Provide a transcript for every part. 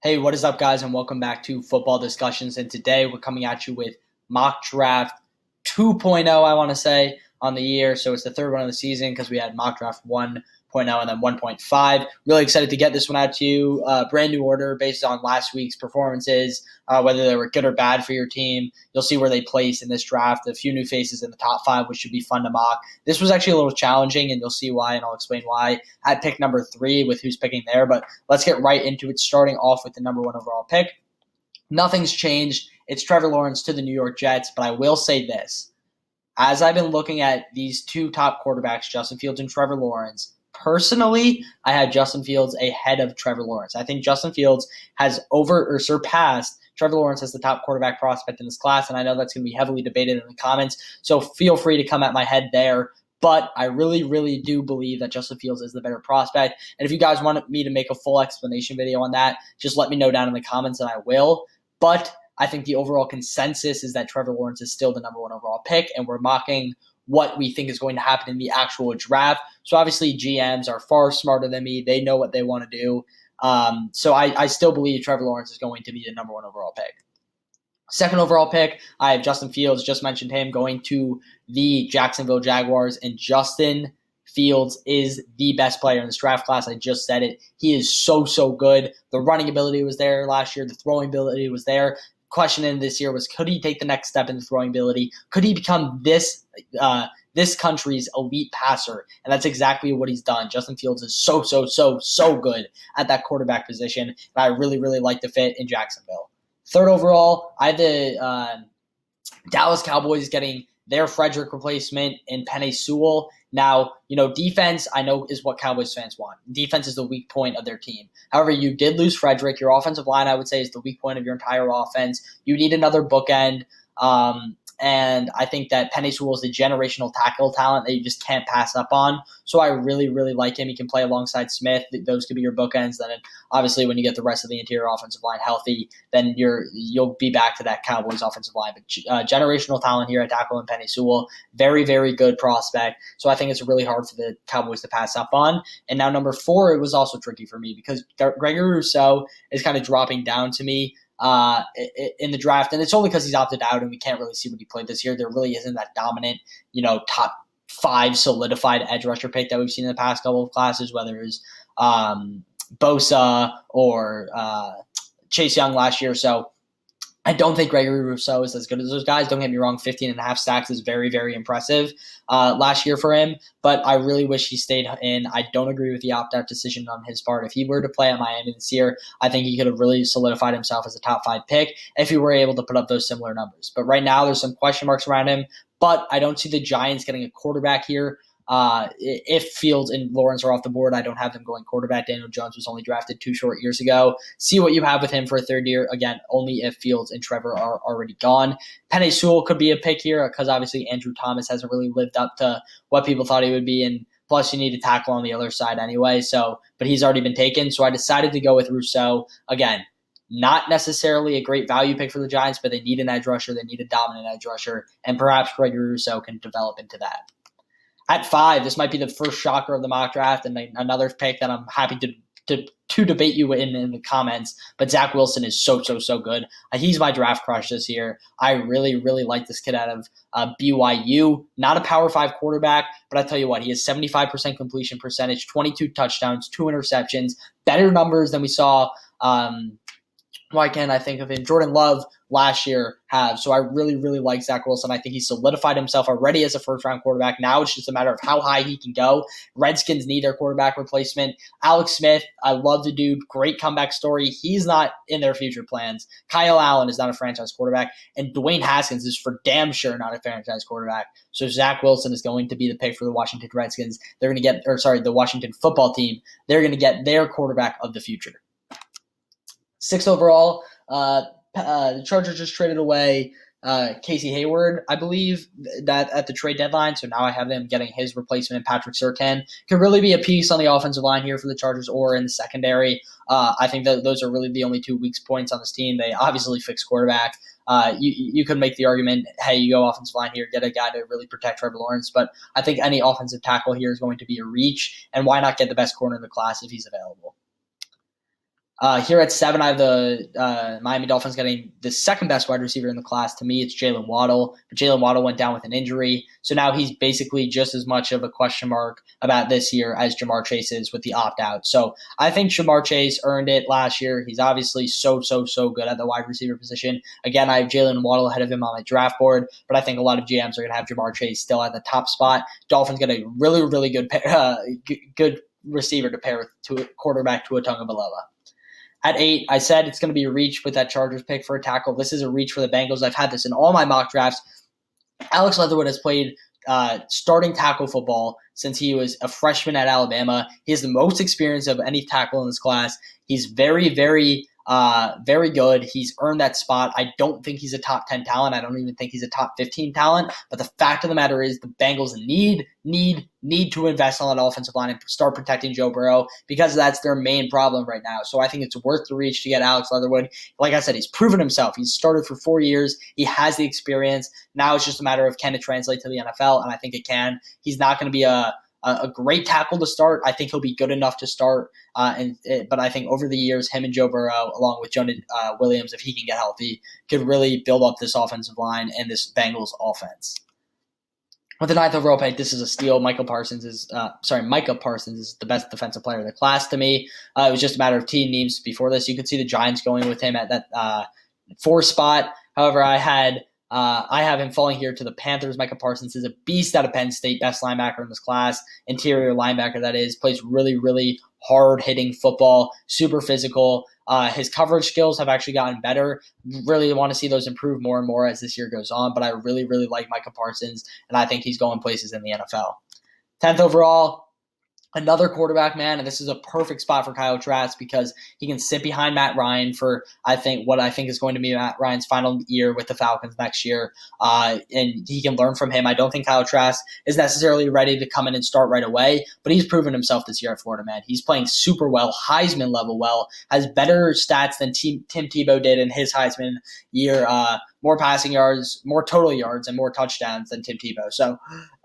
Hey, what is up, guys, and welcome back to Football Discussions. And today we're coming at you with Mock Draft 2.0, I want to say, on the year. So it's the third one of the season because we had Mock Draft 1.0 and then 1.5. Really excited to get this one out to you. Brand new order based on last week's performances, whether they were good or bad for your team. You'll see where they place in this draft. A few new faces in the top 5, which should be fun to mock. This was actually a little challenging, and you'll see why, and I'll explain why at pick number 3 with who's picking there. But let's get right into it, starting off with the number 1 overall pick. Nothing's changed. It's Trevor Lawrence to the New York Jets, but I will say this. As I've been looking at these two top quarterbacks, Justin Fields and Trevor Lawrence, personally, I have Justin Fields ahead of Trevor Lawrence. I think Justin Fields has surpassed Trevor Lawrence as the top quarterback prospect in this class, and I know that's going to be heavily debated in the comments, so feel free to come at my head there. But I really, really do believe that Justin Fields is the better prospect. And if you guys want me to make a full explanation video on that, just let me know down in the comments and I will. But I think the overall consensus is that Trevor Lawrence is still the number 1 overall pick, and we're mocking what we think is going to happen in the actual draft. So obviously GMs are far smarter than me. They know what they want to do. So I still believe Trevor Lawrence is going to be the number 1 overall pick. Second overall pick, I have Justin Fields, just mentioned him, going to the Jacksonville Jaguars, and Justin Fields is the best player in this draft class. I just said it. He is so good. The running ability was there last year. The throwing ability was there. Question in this year was, could he take the next step in the throwing ability? Could he become this country's elite passer? And that's exactly what he's done. Justin Fields is so good at that quarterback position, and I really, really like the fit in Jacksonville. Third overall, I have the Dallas Cowboys getting their Frederick replacement in Penei Sewell. Now, defense, I know, is what Cowboys fans want. Defense is the weak point of their team. However, you did lose Frederick. Your offensive line, I would say, is the weak point of your entire offense. You need another bookend. And I think that Penei Sewell is the generational tackle talent that you just can't pass up on. So I really, really like him. He can play alongside Smith. Those could be your bookends. Then obviously when you get the rest of the interior offensive line healthy, then you'll be back to that Cowboys offensive line. But generational talent here at tackle and Penei Sewell, very, very good prospect. So I think it's really hard for the Cowboys to pass up on. And now number 4, it was also tricky for me because Gregory Rousseau is kind of dropping down to me in the draft, and it's only because he's opted out and we can't really see what he played this year. There really isn't that dominant, top 5 solidified edge rusher pick that we've seen in the past couple of classes, whether it's Bosa or Chase Young last year. So I don't think Gregory Rousseau is as good as those guys. Don't get me wrong, 15.5 sacks is very, very impressive last year for him, but I really wish he stayed in. I don't agree with the opt-out decision on his part. If he were to play at Miami this year, I think he could have really solidified himself as a top 5 pick if he were able to put up those similar numbers. But right now, there's some question marks around him, but I don't see the Giants getting a quarterback here. If Fields and Lawrence are off the board, I don't have them going quarterback. Daniel Jones was only drafted 2 short years ago. See what you have with him for a third year. Again, only if Fields and Trevor are already gone. Penei Sewell could be a pick here because obviously Andrew Thomas hasn't really lived up to what people thought he would be, and plus you need a tackle on the other side anyway. But he's already been taken, so I decided to go with Rousseau. Again, not necessarily a great value pick for the Giants, but they need an edge rusher. They need a dominant edge rusher, and perhaps Gregory Rousseau can develop into that. At 5, this might be the first shocker of the mock draft, and another pick that I'm happy to debate you in the comments. But Zach Wilson is so good. He's my draft crush this year. I really, really like this kid out of BYU. Not a Power 5 quarterback, but I tell you what, he has 75% completion percentage, 22 touchdowns, 2 interceptions, better numbers than we saw. Why can't I think of him? Jordan Love last year have. So I really, really like Zach Wilson. I think he's solidified himself already as a first-round quarterback. Now it's just a matter of how high he can go. Redskins need their quarterback replacement. Alex Smith, I love the dude. Great comeback story. He's not in their future plans. Kyle Allen is not a franchise quarterback. And Dwayne Haskins is for damn sure not a franchise quarterback. So Zach Wilson is going to be the pick for the Washington Redskins. The Washington football team. They're going to get their quarterback of the future. 6th overall, the Chargers just traded away Casey Hayward, I believe, that at the trade deadline. So now I have them getting his replacement, Patrick Surtain. Could really be a piece on the offensive line here for the Chargers or in the secondary. I think that those are really the only 2 weak points on this team. They obviously fix quarterback. You could make the argument, hey, you go offensive line here, get a guy to really protect Trevor Lawrence. But I think any offensive tackle here is going to be a reach. And why not get the best corner in the class if he's available? Here at 7, I have the Miami Dolphins getting the second best wide receiver in the class. To me, it's Jaylen Waddle. But Jaylen Waddle went down with an injury, so now he's basically just as much of a question mark about this year as Ja'Marr Chase is with the opt-out. So I think Ja'Marr Chase earned it last year. He's obviously so good at the wide receiver position. Again, I have Jaylen Waddle ahead of him on my draft board, but I think a lot of GMs are going to have Ja'Marr Chase still at the top spot. Dolphins get a really good good receiver to pair with to a quarterback Tua Tagovailoa. At 8, I said it's going to be a reach with that Chargers pick for a tackle. This is a reach for the Bengals. I've had this in all my mock drafts. Alex Leatherwood has played starting tackle football since he was a freshman at Alabama. He has the most experience of any tackle in this class. He's very good. He's earned that spot. I don't think he's a top 10 talent. I don't even think he's a top 15 talent. But the fact of the matter is the Bengals need to invest on that offensive line and start protecting Joe Burrow because that's their main problem right now. So I think it's worth the reach to get Alex Leatherwood. Like I said, he's proven himself. He's started for 4 years. He has the experience. Now it's just a matter of can it translate to the NFL, and I think it can. He's not going to be a great tackle to start. I think he'll be good enough to start. But I think over the years, him and Joe Burrow, along with Jonah Williams, if he can get healthy, could really build up this offensive line and this Bengals offense. With the 9th overall pick, this is a steal. Micah Parsons is the best defensive player in the class to me. It was just a matter of team names before this. You could see the Giants going with him at that 4 spot. However, I have him falling here to the Panthers. Micah Parsons is a beast out of Penn State, best linebacker in this class, interior linebacker that is, plays really hard-hitting football, super physical. His coverage skills have actually gotten better. Really want to see those improve more and more as this year goes on, but I really like Micah Parsons, and I think he's going places in the NFL. 10th overall, another quarterback, man, and this is a perfect spot for Kyle Trask because he can sit behind Matt Ryan for what I think is going to be Matt Ryan's final year with the Falcons next year, and he can learn from him. I don't think Kyle Trask is necessarily ready to come in and start right away, but he's proven himself this year at Florida, man. He's playing super well, Heisman level well, has better stats than Tim Tebow did in his Heisman year, more passing yards, more total yards, and more touchdowns than Tim Tebow. So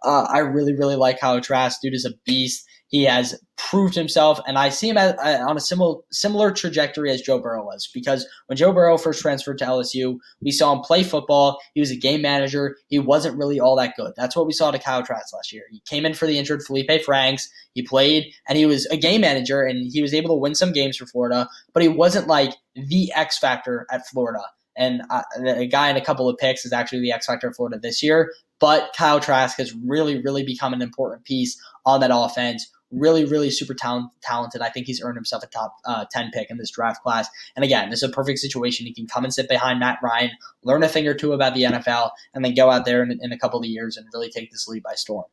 I really like Kyle Trask. Dude is a beast. He has proved himself, and I see him on a similar trajectory as Joe Burrow was, because when Joe Burrow first transferred to LSU, we saw him play football. He was a game manager. He wasn't really all that good. That's what we saw to Kyle Trask last year. He came in for the injured Felipe Franks. He played, and he was a game manager, and he was able to win some games for Florida, but he wasn't like the X factor at Florida. And a guy in a couple of picks is actually the X factor at Florida this year. But Kyle Trask has really become an important piece on that offense. Really super talented. I think he's earned himself a top 10 pick in this draft class. And again, this is a perfect situation. He can come and sit behind Matt Ryan, learn a thing or two about the NFL, and then go out there in a couple of years and really take this league by storm.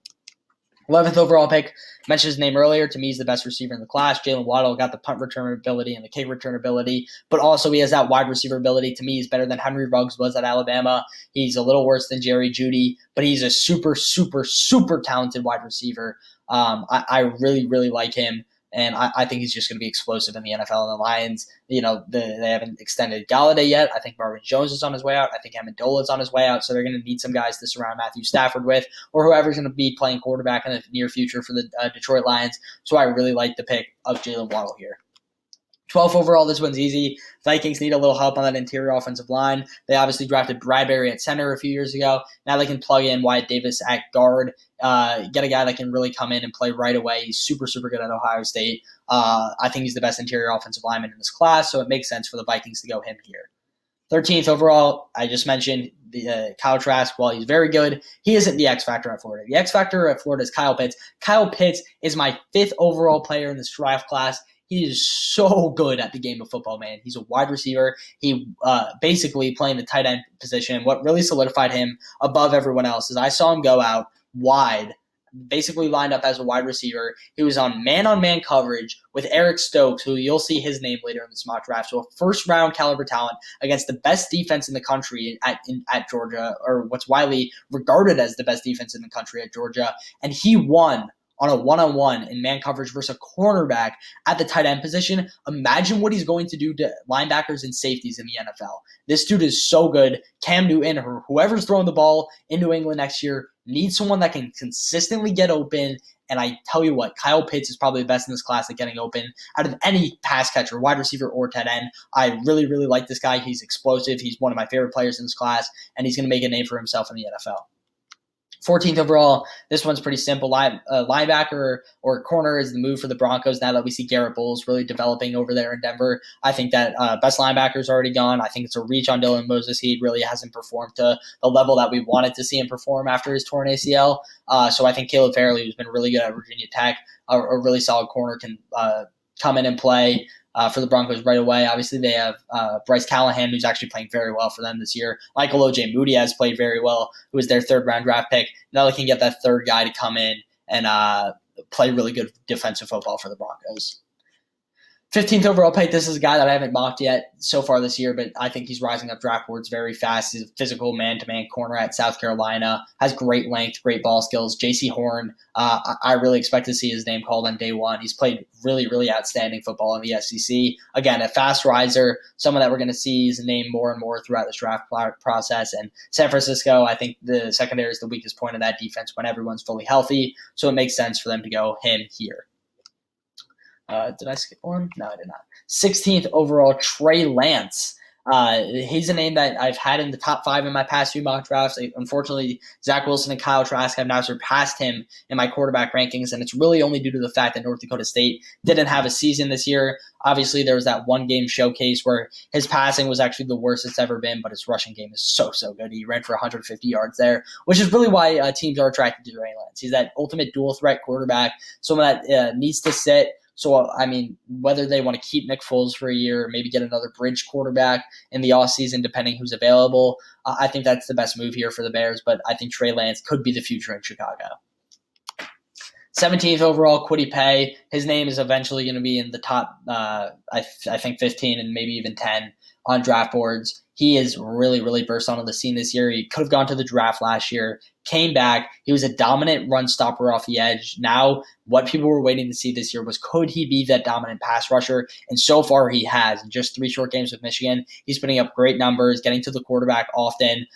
11th overall pick, mentioned his name earlier. To me, he's the best receiver in the class. Jaylen Waddle got the punt return ability and the kick return ability, but also he has that wide receiver ability. To me, he's better than Henry Ruggs was at Alabama. He's a little worse than Jerry Jeudy, but he's a super talented wide receiver. I really like him, and I think he's just going to be explosive in the NFL. And the Lions, they haven't extended Galladay yet. I think Marvin Jones is on his way out. I think Amendola is on his way out, so they're going to need some guys to surround Matthew Stafford with, or whoever's going to be playing quarterback in the near future for the Detroit Lions. So I really like the pick of Jaylen Waddle here. 12th overall, this one's easy. Vikings need a little help on that interior offensive line. They obviously drafted Bradbury at center a few years ago. Now they can plug in Wyatt Davis at guard, get a guy that can really come in and play right away. He's super good at Ohio State. I think he's the best interior offensive lineman in this class, so it makes sense for the Vikings to go him here. 13th overall, I just mentioned Kyle Trask. While he's very good, he isn't the X factor at Florida. The X factor at Florida is Kyle Pitts. Kyle Pitts is my 5th overall player in this draft class. He is so good at the game of football, man. He's a wide receiver. He basically playing the tight end position. What really solidified him above everyone else is I saw him go out wide, basically lined up as a wide receiver. He was on man-on-man coverage with Eric Stokes, who you'll see his name later in this mock draft. So a first-round caliber talent against the best defense in the country at Georgia, or what's widely regarded as the best defense in the country at Georgia. And he won on a one-on-one in man coverage versus a cornerback at the tight end position. Imagine what he's going to do to linebackers and safeties in the NFL. This dude is so good. Cam Newton, or whoever's throwing the ball in New England next year, needs someone that can consistently get open And I tell you what, Kyle Pitts is probably the best in this class at getting open out of any pass catcher, wide receiver or tight end. I really, really like this guy. He's explosive. He's one of my favorite players in this class, and he's going to make a name for himself in the NFL. 14th overall, this one's pretty simple. Linebacker or corner is the move for the Broncos now that we see Garrett Bowles really developing over there in Denver. I think that best linebacker is already gone. I think it's a reach on Dylan Moses. He really hasn't performed to the level that we wanted to see him perform after his torn ACL. So I think Caleb Farley, who's been really good at Virginia Tech, a really solid corner, can come in and play for the Broncos right away. Obviously, they have Bryce Callahan, who's actually playing very well for them this year. Michael O.J. has played very well, who was their third-round draft pick. Now they can get that third guy to come in and play really good defensive football for the Broncos. 15th overall pick, this is a guy that I haven't mocked yet so far this year, but I think he's rising up draft boards very fast. He's a physical man-to-man corner at South Carolina, has great length, great ball skills. J.C. Horn, I really expect to see his name called on day one. He's played really, really outstanding football in the SEC. Again, a fast riser, someone that we're going to see his name more and more throughout this draft process. And San Francisco, I think the secondary is the weakest point of that defense when everyone's fully healthy, so it makes sense for them to go him here. Did I skip one? No, I did not. 16th overall, Trey Lance. He's a name that I've had in the top 5 in my past few mock drafts. Unfortunately, Zach Wilson and Kyle Trask have now surpassed him in my quarterback rankings, and it's really only due to the fact that North Dakota State didn't have a season this year. Obviously, there was that one-game showcase where his passing was actually the worst it's ever been, but his rushing game is so good. He ran for 150 yards there, which is really why teams are attracted to Trey Lance. He's that ultimate dual-threat quarterback, someone that needs to sit. So, I mean, whether they want to keep Nick Foles for a year or maybe get another bridge quarterback in the offseason, depending who's available, I think that's the best move here for the Bears, but I think Trey Lance could be the future in Chicago. 17th overall, Kwity Paye. His name is eventually going to be in the top, I think, 15 and maybe even 10 on draft boards. He is really, really burst onto the scene this year. He could have gone to the draft last year, came back. He was a dominant run stopper off the edge. Now, what people were waiting to see this year was, could he be that dominant pass rusher? And so far, he has. In just 3 short games with Michigan, he's putting up great numbers, getting to the quarterback often,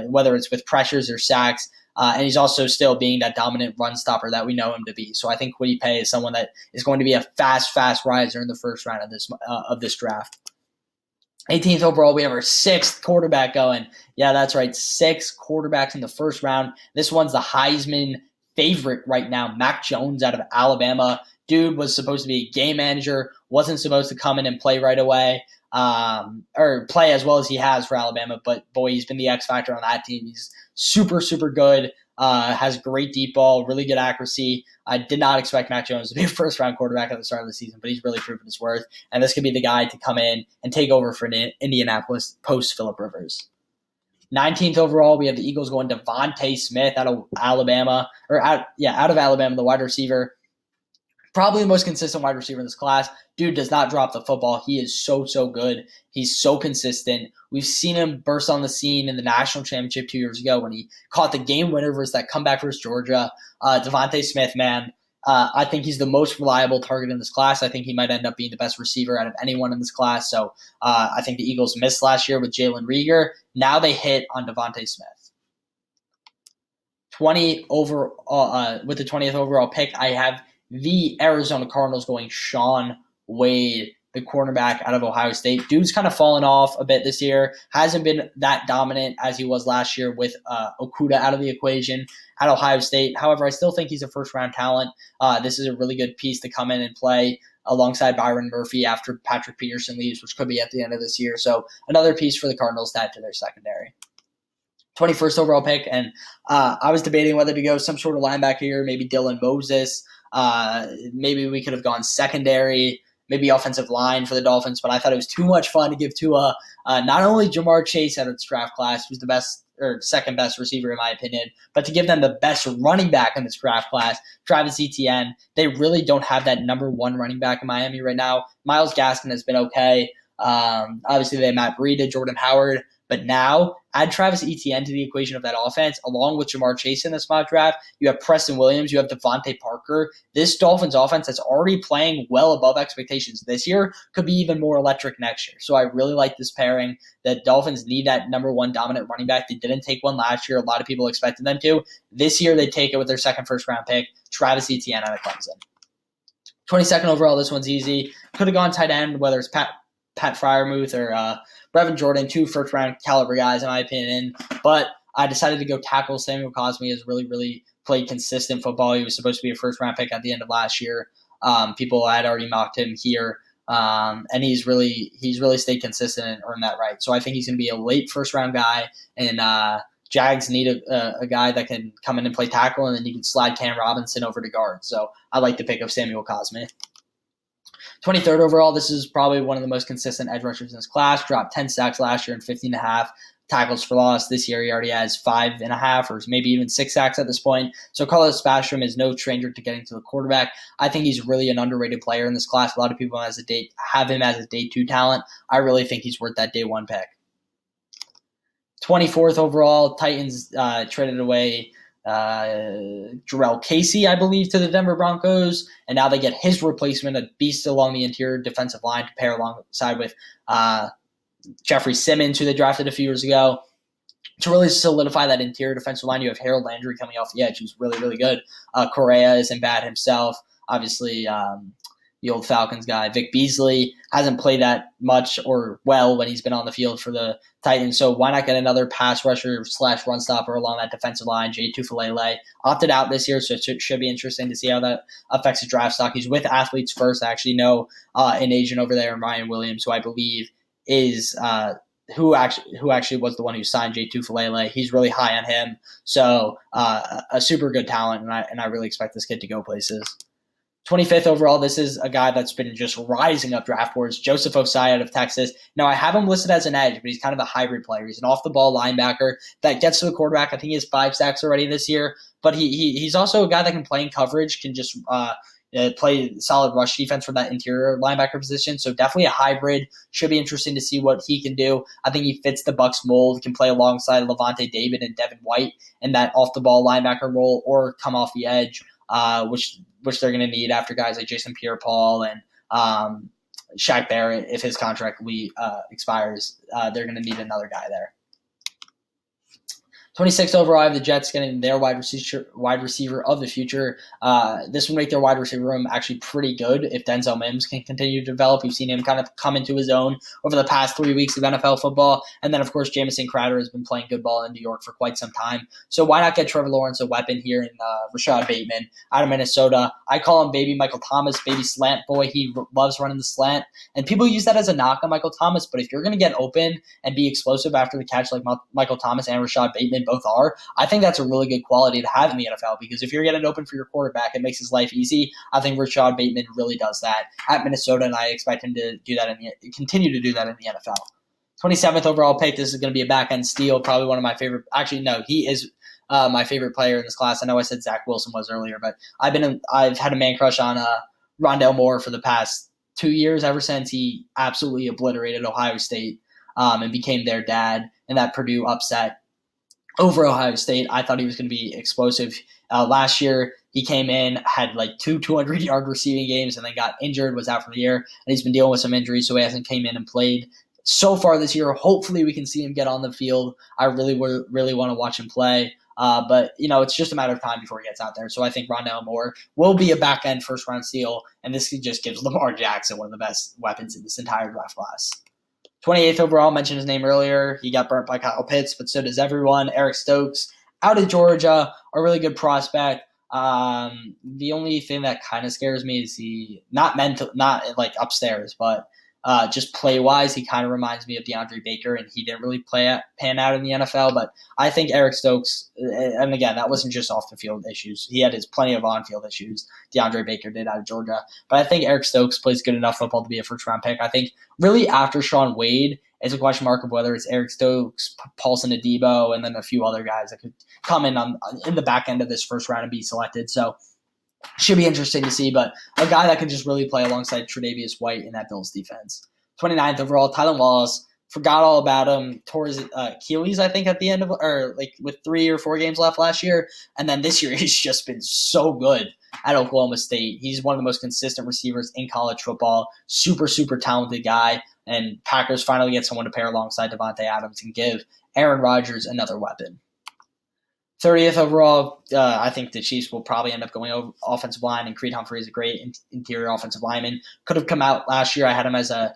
whether it's with pressures or sacks. And he's also still being that dominant run stopper that we know him to be. So I think Kwity Paye is someone that is going to be a fast riser in the first round of this draft. 18th overall, we have our 6th quarterback going. Yeah, that's right, 6 quarterbacks in the first round. This one's the Heisman favorite right now, Mac Jones out of Alabama. Dude was supposed to be a game manager, wasn't supposed to come in and play right away, or play as well as he has for Alabama. But, boy, he's been the X factor on that team. He's super good, has great deep ball, really good accuracy. I did not expect Mac Jones to be a first-round quarterback at the start of the season, but he's really proven his worth. And this could be the guy to come in and take over for Indianapolis post-Phillip Rivers. 19th overall, we have the Eagles going DeVonta Smith out of Alabama, out of Alabama, the wide receiver. Probably the most consistent wide receiver in this class. Dude does not drop the football. He is so good. He's so consistent. We've seen him burst on the scene in the national championship 2 years ago when he caught the game winner versus that comeback versus Georgia. DeVonta Smith, man, I think he's the most reliable target in this class. I think he might end up being the best receiver out of anyone in this class. So I think the Eagles missed last year with Jalen Reagor. Now they hit on DeVonta Smith. 20 overall, with the 20th overall pick, I have the Arizona Cardinals going Shaun Wade, the cornerback out of Ohio State. Dude's kind of fallen off a bit this year. Hasn't been that dominant as he was last year with Okudah out of the equation at Ohio State. However, I still think he's a first-round talent. This is a really good piece to come in and play alongside Byron Murphy after Patrick Peterson leaves, which could be at the end of this year. So another piece for the Cardinals to add to their secondary. 21st overall pick, and I was debating whether to go some sort of linebacker here, maybe Dylan Moses. Maybe we could have gone secondary, maybe offensive line for the Dolphins, but I thought it was too much fun to give to not only JAMARR Chase out of this draft class, who's the best or second best receiver in my opinion, but to give them the best running back in this draft class, Travis Etienne. They really don't have that number 1 running back in Miami right now. Myles Gaskin has been okay. Obviously, they have Matt Breida, Jordan Howard, But now, add Travis Etienne to the equation of that offense, along with JAMARR Chase in this mock draft. You have Preston Williams. You have DEVONTA Parker. This Dolphins offense that's already playing well above expectations this year could be even more electric next year. So I really like this pairing. The Dolphins need that number one dominant running back. They didn't take one last year. A lot of people expected them to. This year, they take it with their second first-round pick, Travis Etienne out of Clemson. 22nd overall, this one's easy. Could have gone tight end, whether it's Pat Freiermuth or Brevin Jordan, 2 first-round caliber guys, in my opinion. But I decided to go tackle. Samuel COSMI has really, really played consistent football. He was supposed to be a first-round pick at the end of last year. People had already mocked him here. And he's really stayed consistent and earned that right. So I think he's going to be a late first-round guy, and Jags need a guy that can come in and play tackle, and then you can slide Cam Robinson over to guard. So I like the pick of Samuel COSMI. 23rd overall, this is probably one of the most consistent edge rushers in this class. Dropped 10 sacks last year and 15.5 tackles for loss. This year he already has 5.5 or maybe even 6 sacks at this point. So BASHAM is no stranger to getting to the quarterback. I think he's really an underrated player in this class. A lot of people have him as a day 2 talent. I really think he's worth that day 1 pick. 24th overall, Titans traded away Jarrell Casey, I believe, to the Denver Broncos, and now they get his replacement, a beast along the interior defensive line to pair alongside with Jeffrey Simmons, who they drafted a few years ago. To really solidify that interior defensive line, you have Harold Landry coming off the edge, who's really, really good. Correa isn't bad himself. Obviously, the old Falcons guy, Vic Beasley, hasn't played that much or well when he's been on the field for the Titans. So why not get another pass rusher / run stopper along that defensive line? Jay Tufulele opted out this year, so it should be interesting to see how that affects his draft stock. He's with Athletes First. I actually know an agent over there, Ryan Williams, who I believe is who actually was the one who signed Jay Tufulele. He's really high on him. So a super good talent, and I really expect this kid to go places. 25th overall, this is a guy that's been just rising up draft boards, Joseph Ossai out of Texas. Now, I have him listed as an edge, but he's kind of a hybrid player. He's an off-the-ball linebacker that gets to the quarterback. I think he has 5 sacks already this year, but he's also a guy that can play in coverage, can just play solid rush defense for that interior linebacker position. So definitely a hybrid. Should be interesting to see what he can do. I think he fits the Bucs mold, can play alongside Levante David and Devin White in that off-the-ball linebacker role or come off the edge, which they're going to need after guys like Jason Pierre-Paul and Shaq Barrett. If his contract expires, they're going to need another guy there. 26th overall, I have the Jets getting their wide receiver of the future. This would make their wide receiver room actually pretty good if Denzel Mims can continue to develop. We've seen him kind of come into his own over the past 3 weeks of NFL football. And then, of course, Jamison Crowder has been playing good ball in New York for quite some time. So why not get Trevor Lawrence a weapon here in Rashad Bateman out of Minnesota? I call him baby Michael Thomas, baby slant boy. He loves running the slant. And people use that as a knock on Michael Thomas. But if you're going to get open and be explosive after the catch like Michael Thomas and Rashad Bateman both are, I think that's a really good quality to have in the NFL, because if you're getting open for your quarterback, it makes his life easy. I think Rashad Bateman really does that at Minnesota, and I expect him to do that continue to do that in the NFL. 27th overall pick. This is going to be a back-end steal, probably one of my favorite. Actually, no, he is my favorite player in this class. I know I said Zach Wilson was earlier, but I've had a man crush on Rondale Moore for the past 2 years, ever since he absolutely obliterated Ohio State and became their dad in that Purdue upset over Ohio State. I thought he was going to be explosive. Last year, he came in, had like 2 200-yard receiving games, and then got injured, was out for the year, and he's been dealing with some injuries, so he hasn't came in and played so far this year. Hopefully we can see him get on the field. I really want to watch him play. But, it's just a matter of time before he gets out there. So I think Rondale Moore will be a back-end first-round steal, and this just gives Lamar Jackson one of the best weapons in this entire draft class. 28th overall, mentioned his name earlier. He got burnt by Kyle Pitts, but so does everyone. Eric Stokes, out of Georgia, a really good prospect. The only thing that kind of scares me is not like upstairs, but just play-wise, he kind of reminds me of DeAndre Baker, and he didn't really pan out in the NFL. But I think Eric Stokes, and again, that wasn't just off-the-field issues. He had plenty of on-field issues. DeAndre Baker did out of Georgia. But I think Eric Stokes plays good enough football to be a first-round pick. I think really after Shaun Wade, it's a question mark of whether it's Eric Stokes, Paulson Adebo, and then a few other guys that could come in the back end of this first round and be selected. So should be interesting to see, but a guy that can just really play alongside Tre'Davious White in that Bills defense. 29th overall, Tylan Wallace, forgot all about him. Tore his Achilles, I think, at the end of, or like with 3 or 4 games left last year. And then this year, he's just been so good at Oklahoma State. He's one of the most consistent receivers in college football. Super, super talented guy. And Packers finally get someone to pair alongside Devontae Adams and give Aaron Rodgers another weapon. 30th overall, I think the Chiefs will probably end up going over offensive line, and Creed Humphrey is a great interior offensive lineman. Could have come out last year. I had him as a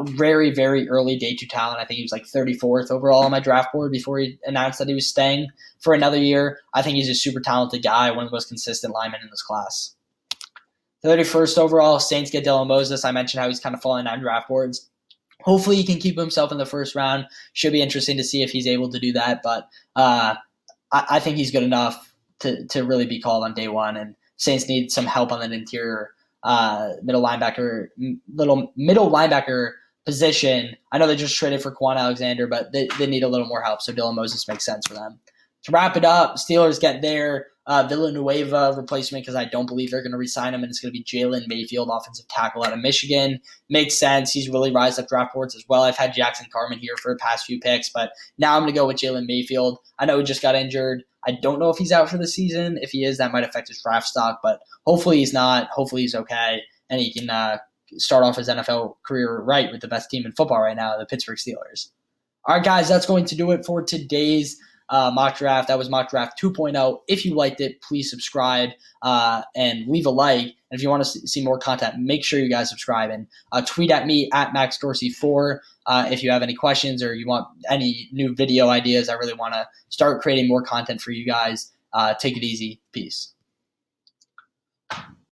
very, very early day 2 talent. I think he was like 34th overall on my draft board before he announced that he was staying for another year. I think he's a super talented guy, one of the most consistent linemen in this class. 31st overall, Saints get Dylan Moses. I mentioned how he's kind of falling down draft boards. Hopefully he can keep himself in the first round. Should be interesting to see if he's able to do that, but I think he's good enough to really be called on day 1, and Saints need some help on that interior middle linebacker position. I know they just traded for Quan Alexander, but they need a little more help, so Dylan Moses makes sense for them. To wrap it up, Steelers get their Villanueva replacement because I don't believe they're going to re-sign him, and it's going to be Jalen Mayfield, offensive tackle out of Michigan. Makes sense. He's really rised up draft boards as well. I've had Jackson Carman here for the past few picks, but now I'm going to go with Jalen Mayfield. I know he just got injured. I don't know if he's out for the season. If he is, that might affect his draft stock, but hopefully he's not. Hopefully he's okay, and he can start off his NFL career right with the best team in football right now, the Pittsburgh Steelers. All right, guys, that's going to do it for today's mock draft. That was mock draft 2.0. If you liked it, please subscribe and leave a like. And if you want to see more content, make sure you guys subscribe and tweet at me at MaxDorsey4 if you have any questions or you want any new video ideas. I really want to start creating more content for you guys. Take it easy. Peace.